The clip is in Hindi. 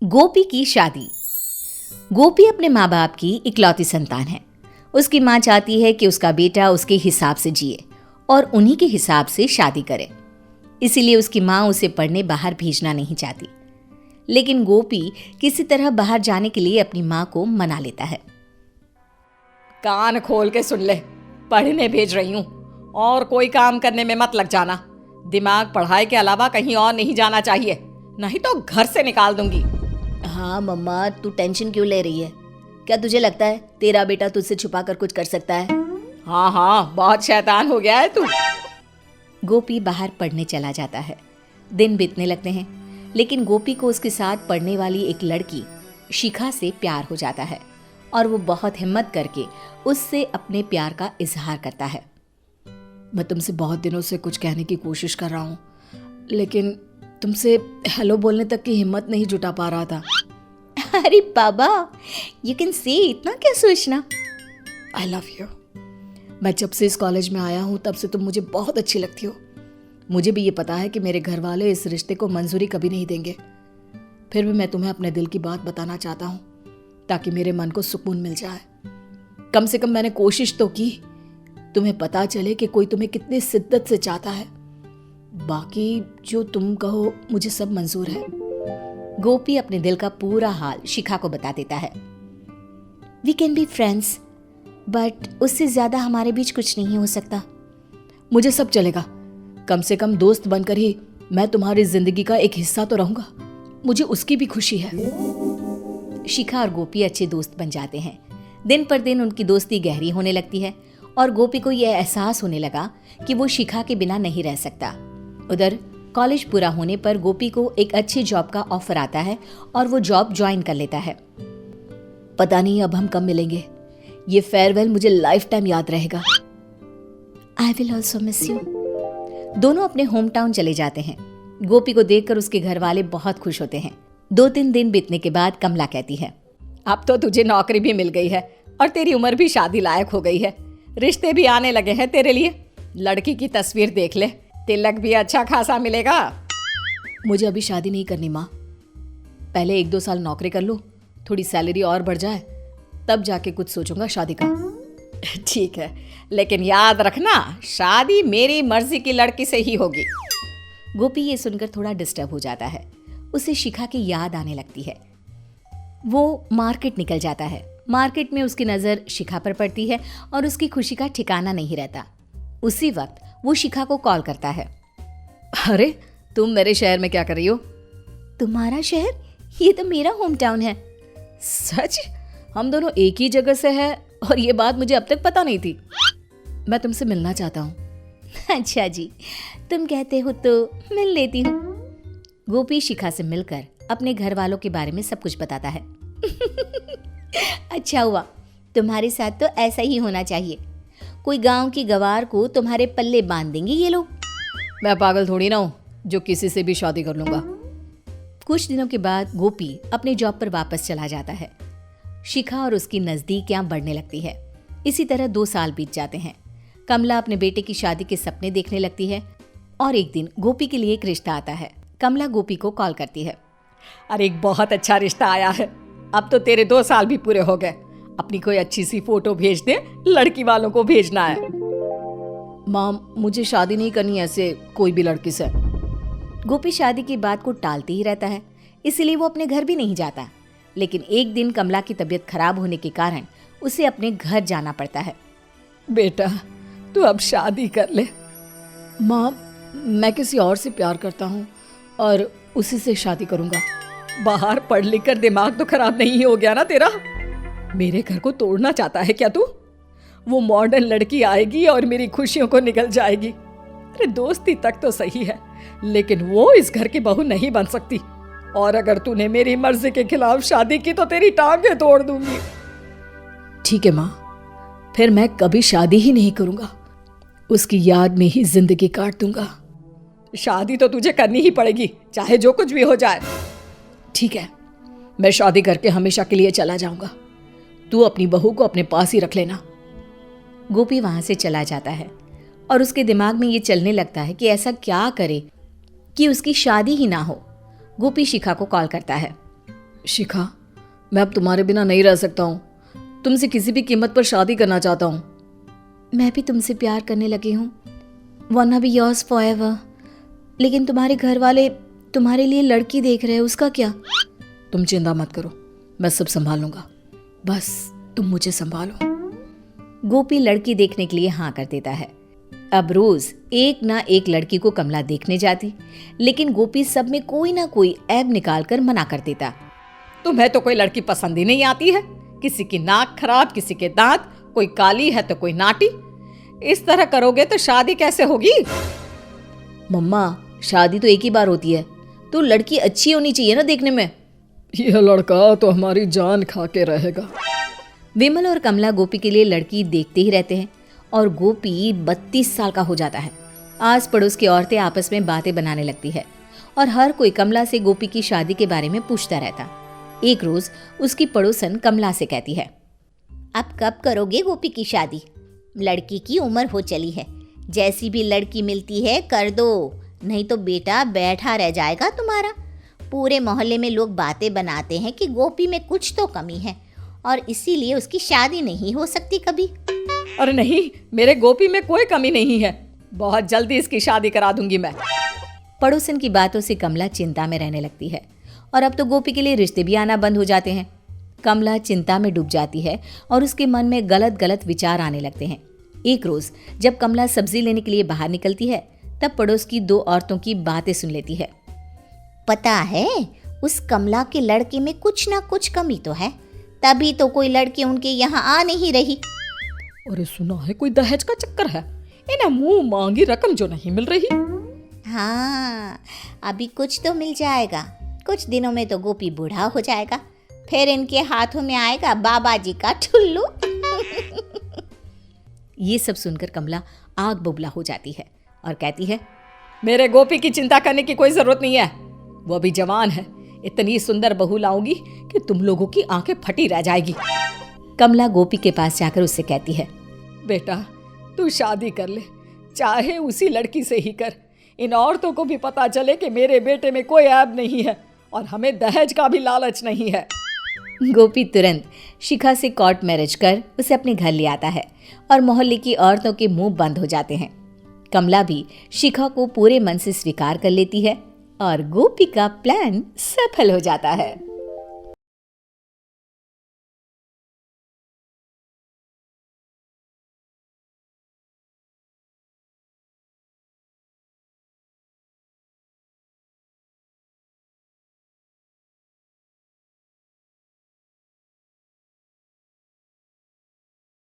गोपी की शादी। गोपी अपने माँ बाप की इकलौती संतान है। उसकी माँ चाहती है कि उसका बेटा उसके हिसाब से जिए और उन्हीं के हिसाब से शादी करे। इसीलिए उसकी माँ उसे पढ़ने बाहर भेजना नहीं चाहती। लेकिन गोपी किसी तरह बाहर जाने के लिए अपनी माँ को मना लेता है। कान खोल के सुन ले, पढ़ने भेज रही हूँ और कोई काम करने में मत लग जाना। दिमाग पढ़ाई के अलावा कहीं और नहीं जाना चाहिए, नहीं तो घर से निकाल दूंगी। हाँ मम्मा, तू टेंशन क्यों ले रही है? क्या तुझे लगता है तेरा बेटा तुझसे छुपा कर कुछ कर सकता है? हाँ हाँ, बहुत शैतान हो गया है तू। गोपी बाहर पढ़ने चला जाता है। दिन बीतने लगते हैं, लेकिन गोपी को उसके साथ पढ़ने वाली एक लड़की शिखा से प्यार हो जाता है और वो बहुत हिम्मत करके उससे अपने प्यार का इजहार करता है। मैं तुमसे बहुत दिनों से कुछ कहने की कोशिश कर रहा हूँ, लेकिन तुमसे हेलो बोलने तक की हिम्मत नहीं जुटा पा रहा था। अरे बाबा, यू कैन से, इतना क्या सोचना। I love you. मैं जब से इस कॉलेज में आया हूँ तब से तुम मुझे बहुत अच्छी लगती हो। मुझे भी ये पता है कि मेरे घर वाले इस रिश्ते को मंजूरी कभी नहीं देंगे, फिर भी मैं तुम्हें अपने दिल की बात बताना चाहता हूँ ताकि मेरे मन को सुकून मिल जाए। कम से कम मैंने कोशिश तो की, तुम्हें पता चले कि कोई तुम्हें कितनी शिद्दत से चाहता है। बाकी जो तुम कहो मुझे सब मंजूर है। गोपी अपने दिल का पूरा हाल शिखा को बता देता है। We can be friends, but उससे ज्यादा हमारे बीच कुछ नहीं हो सकता। मुझे सब चलेगा, कम से कम दोस्त बनकर ही मैं तुम्हारी जिंदगी का एक हिस्सा तो रहूंगा। मुझे उसकी भी खुशी है। शिखा और गोपी अच्छे दोस्त बन जाते हैं। दिन पर दिन उनकी दोस्ती गहरी होने लगती है और गोपी को यह एहसास होने लगा कि वो शिखा के बिना नहीं रह सकता। उधर कॉलेज पूरा होने पर गोपी को एक अच्छी जॉब का ऑफर आता है और वो जॉब ज्वाइन कर लेता है। पता नहीं अब हम कब मिलेंगे, ये फेयरवेल मुझे लाइफ टाइम याद रहेगा। I will also miss you. दोनों अपने होम टाउन चले जाते हैं। गोपी को देखकर उसके घर वाले बहुत खुश होते हैं। 2-3 दिन बीतने के बाद कमला कहती है, अब तो तुझे नौकरी भी मिल गई है और तेरी उम्र भी शादी लायक हो गई है। रिश्ते भी आने लगे हैं तेरे लिए। लड़की की तस्वीर देख ले, तिलक भी अच्छा खासा मिलेगा। मुझे अभी शादी नहीं करनी माँ, पहले 1-2 साल नौकरी कर लूँ, थोड़ी सैलरी और बढ़ जाए, तब जाके कुछ सोचूंगा शादी का। ठीक है, लेकिन याद रखना शादी मेरी मर्जी की लड़की से ही होगी। गोपी ये सुनकर थोड़ा डिस्टर्ब हो जाता है। उसे शिखा की याद आने लगती है। वो मार्केट निकल जाता है। मार्केट में उसकी नज़र शिखा पर पड़ती है और उसकी खुशी का ठिकाना नहीं रहता। उसी वक्त वो शिखा को कॉल करता है। अरे तुम मेरे शहर में क्या कर रही हो? तुम्हारा शहर? ये तो मेरा होम टाउन है। सच? हम दोनों एक ही जगह से हैं और ये बात मुझे अब तक पता नहीं थी। मैं तुमसे मिलना चाहता हूँ। अच्छा जी, तुम कहते हो तो मिल लेती हूँ। गोपी शिखा से मिलकर अपने घर वालों के बारे में सब कुछ बताता है। अच्छा हुआ, तुम्हारे साथ तो ऐसा ही होना चाहिए। कोई गांव की गवार को तुम्हारे पल्ले बांध देंगे ये लोग। मैं पागल थोड़ी ना हूँ जो किसी से भी शादी कर लूंगा। कुछ दिनों के बाद गोपी अपने जॉब पर वापस चला जाता है। शिखा और उसकी नजदीकियां बढ़ने लगती है। इसी तरह 2 साल बीत जाते हैं। कमला अपने बेटे की शादी के सपने देखने लगती है और एक दिन गोपी के लिए एक रिश्ता आता है। कमला गोपी को कॉल करती है। अरे एक बहुत अच्छा रिश्ता आया है, अब तो तेरे 2 साल भी पूरे हो गए। अपनी कोई अच्छी सी फोटो भेज दे, लड़की वालों को भेजना है। माँ, मुझे शादी नहीं करनी ऐसे कोई भी लड़की से। गोपी शादी की बात को टालते ही रहता है, इसलिए वो अपने घर भी नहीं जाता। लेकिन एक दिन कमला की तबीयत खराब होने के कारण उसे अपने घर जाना पड़ता है। बेटा, तू अब शादी कर ले। माँ, मैं किसी और से प्यार करता हूँ और उसी से शादी करूँगा। बाहर पढ़ लिख कर दिमाग तो खराब नहीं हो गया ना तेरा? मेरे घर को तोड़ना चाहता है क्या तू? वो मॉडर्न लड़की आएगी और मेरी खुशियों को निगल जाएगी। अरे दोस्ती तक तो सही है, लेकिन वो इस घर की बहू नहीं बन सकती। और अगर तूने मेरी मर्जी के खिलाफ शादी की तो तेरी टांगे तोड़ दूंगी। ठीक है माँ, फिर मैं कभी शादी ही नहीं करूँगा, उसकी याद में ही जिंदगी काट दूंगा। शादी तो तुझे करनी ही पड़ेगी, चाहे जो कुछ भी हो जाए। ठीक है, मैं शादी करके हमेशा के लिए चला जाऊंगा। तू अपनी बहू को अपने पास ही रख लेना। गोपी वहां से चला जाता है और उसके दिमाग में ये चलने लगता है कि ऐसा क्या करे कि उसकी शादी ही ना हो। गोपी शिखा को कॉल करता है। शिखा, मैं अब तुम्हारे बिना नहीं रह सकता हूँ। तुमसे किसी भी कीमत पर शादी करना चाहता हूँ। मैं भी तुमसे प्यार करने लगी हूँ, wanna be yours forever। लेकिन तुम्हारे घर वाले तुम्हारे लिए लड़की देख रहे हैं, उसका क्या? तुम चिंता मत करो, मैं सब संभाल लूंगा, बस तुम मुझे संभालो। गोपी लड़की देखने के लिए हाँ कर देता है। अब रोज एक ना एक लड़की को कमला देखने जाती, लेकिन गोपी सब में कोई ना कोई ऐब निकालकर मना कर देता। तुम्हें तो कोई लड़की पसंद ही नहीं आती है। किसी की नाक खराब, किसी के दांत, कोई काली है तो कोई नाटी। इस तरह करोगे तो शादी कैसे होगी? मम्मा, शादी तो एक ही बार होती है, तो लड़की अच्छी होनी चाहिए ना देखने में। यह लड़का तो हमारी जान खा के रहेगा। विमल और कमला गोपी के लिए लड़की देखते ही रहते हैं और गोपी 32 साल का हो जाता है। आस पड़ोस की औरतें आपस में बातें बनाने लगती है और हर कोई कमला से गोपी की शादी के बारे में पूछता रहता। एक रोज उसकी पड़ोसन कमला से कहती है, अब कब करोगे गोपी की शादी? लड़की की उम्र हो चली है, जैसी भी लड़की मिलती है कर दो, नहीं तो बेटा बैठा रह जाएगा तुम्हारा। पूरे मोहल्ले में लोग बातें बनाते हैं कि गोपी में कुछ तो कमी है और इसीलिए उसकी शादी नहीं हो सकती कभी। अरे नहीं, मेरे गोपी में कोई कमी नहीं है, बहुत जल्दी इसकी शादी करा दूंगी मैं। पड़ोसन की बातों से कमला चिंता में रहने लगती है और अब तो गोपी के लिए रिश्ते भी आना बंद हो जाते हैं। कमला चिंता में डूब जाती है और उसके मन में गलत गलत विचार आने लगते हैं। एक रोज जब कमला सब्जी लेने के लिए बाहर निकलती है, तब पड़ोस की दो औरतों की बातें सुन लेती है। पता है, उस कमला के लड़के में कुछ ना कुछ कमी तो है, तभी तो कोई लड़की उनके यहाँ आ नहीं रही। अरे सुना है कोई दहेज का चक्कर है, इन्हें मुंह मांगी रकम जो नहीं मिल रही। हाँ, अभी कुछ तो मिल जाएगा, कुछ दिनों में तो गोपी बूढ़ा हो जाएगा, फिर इनके हाथों में आएगा बाबा जी का ठुल्लू। ये सब सुनकर कमला आग बबूला हो जाती है और कहती है, मेरे गोपी की चिंता करने की कोई जरूरत नहीं है, वो अभी जवान है। इतनी सुंदर बहू लाऊंगी कि तुम लोगों की आंखें फटी रह जाएगी। कमला गोपी के पास जाकर उससे कहती है, बेटा तू शादी कर ले, चाहे उसी लड़की से ही कर। इन औरतों को भी पता चले कि मेरे बेटे में कोई ऐब नहीं है और हमें दहेज का भी लालच नहीं है। गोपी तुरंत शिखा से कोर्ट मैरिज कर उसे अपने घर ले आता है और मोहल्ले की औरतों के मुंह बंद हो जाते हैं। कमला भी शिखा को पूरे मन से स्वीकार कर लेती है और गोपी का प्लान सफल हो जाता है।